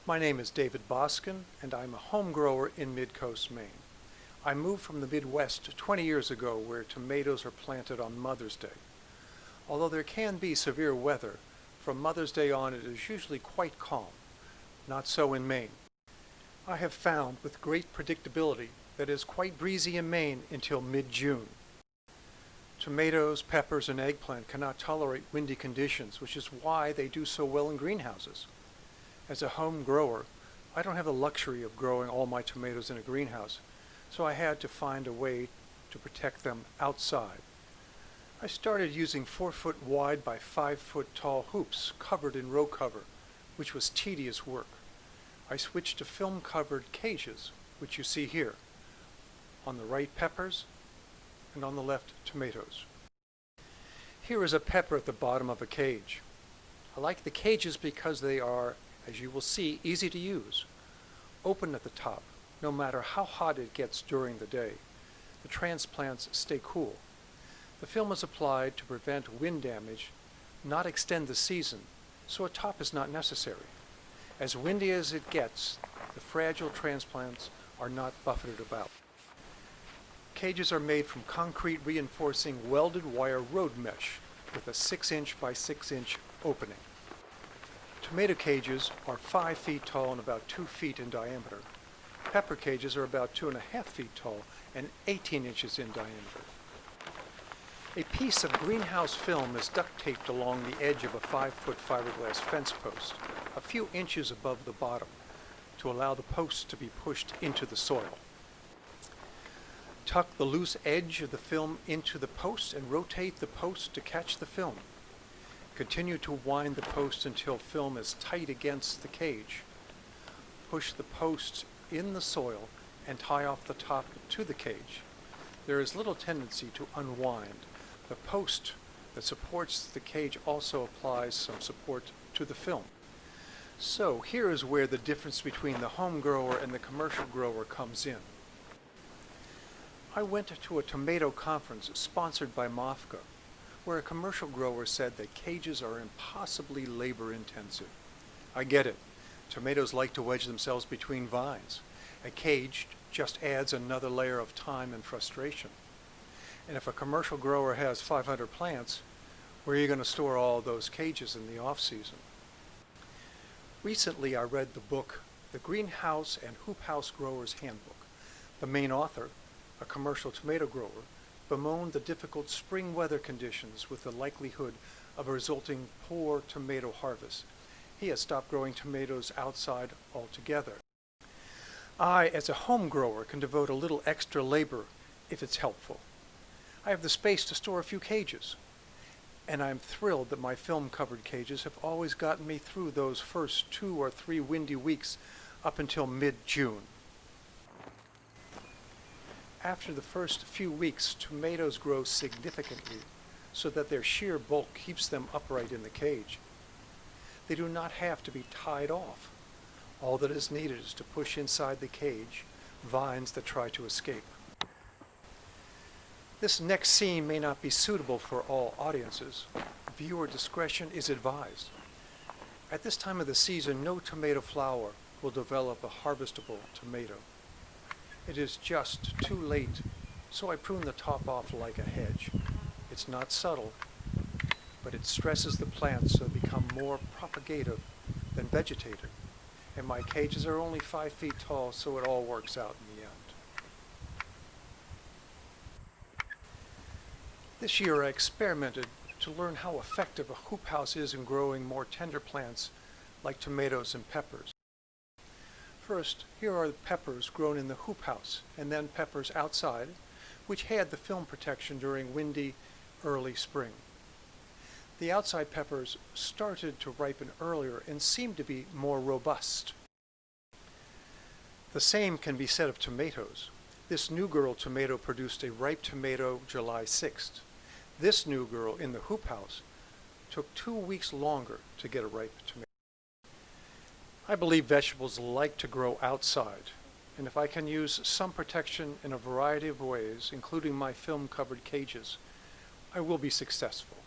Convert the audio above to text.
My name is David Bosken, and I'm a home grower in Mid-Coast, Maine. I moved from the Midwest 20 years ago where tomatoes are planted on Mother's Day. Although there can be severe weather, from Mother's Day on it is usually quite calm. Not so in Maine. I have found with great predictability that it is quite breezy in Maine until mid-June. Tomatoes, peppers, and eggplant cannot tolerate windy conditions, which is why they do so well in greenhouses. As a home grower, I don't have the luxury of growing all my tomatoes in a greenhouse, so I had to find a way to protect them outside. I started using 4-foot wide by 5-foot tall hoops covered in row cover, which was tedious work. I switched to film-covered cages, which you see here. On the right, peppers, and on the left, tomatoes. Here is a pepper at the bottom of a cage. I like the cages because they are, as you will see, easy to use. Open at the top, no matter how hot it gets during the day. The transplants stay cool. The film is applied to prevent wind damage, not extend the season, so a top is not necessary. As windy as it gets, the fragile transplants are not buffeted about. Cages are made from concrete reinforcing welded wire road mesh with a 6-inch by 6-inch opening. Tomato cages are 5 feet tall and about 2 feet in diameter. Pepper cages are about 2.5 feet tall and 18 inches in diameter. A piece of greenhouse film is duct taped along the edge of a 5-foot fiberglass fence post, a few inches above the bottom, to allow the post to be pushed into the soil. Tuck the loose edge of the film into the post and rotate the post to catch the film. Continue to wind the post until film is tight against the cage. Push the post in the soil and tie off the top to the cage. There is little tendency to unwind. The post that supports the cage also applies some support to the film. So here is where the difference between the home grower and the commercial grower comes in. I went to a tomato conference sponsored by MOFGA, where a commercial grower said that cages are impossibly labor-intensive. I get it. Tomatoes like to wedge themselves between vines. A cage just adds another layer of time and frustration. And if a commercial grower has 500 plants, where are you going to store all those cages in the off-season? Recently, I read the book, The Greenhouse and Hoop House Grower's Handbook. The main author, a commercial tomato grower, bemoaned the difficult spring weather conditions with the likelihood of a resulting poor tomato harvest. He has stopped growing tomatoes outside altogether. I, as a home grower, can devote a little extra labor if it's helpful. I have the space to store a few cages, and I'm thrilled that my film-covered cages have always gotten me through those first 2 or 3 windy weeks up until mid-June. After the first few weeks, tomatoes grow significantly so that their sheer bulk keeps them upright in the cage. They do not have to be tied off. All that is needed is to push inside the cage vines that try to escape. This next scene may not be suitable for all audiences. Viewer discretion is advised. At this time of the season, no tomato flower will develop a harvestable tomato. It is just too late, so I prune the top off like a hedge. It's not subtle, but it stresses the plants so they become more propagative than vegetative. And my cages are only 5 feet tall, so it all works out in the end. This year I experimented to learn how effective a hoop house is in growing more tender plants like tomatoes and peppers. First, here are the peppers grown in the hoop house, and then peppers outside, which had the film protection during windy, early spring. The outside peppers started to ripen earlier and seemed to be more robust. The same can be said of tomatoes. This New Girl tomato produced a ripe tomato July 6th. This New Girl in the hoop house took 2 weeks longer to get a ripe tomato. I believe vegetables like to grow outside, and if I can use some protection in a variety of ways, including my film-covered cages, I will be successful.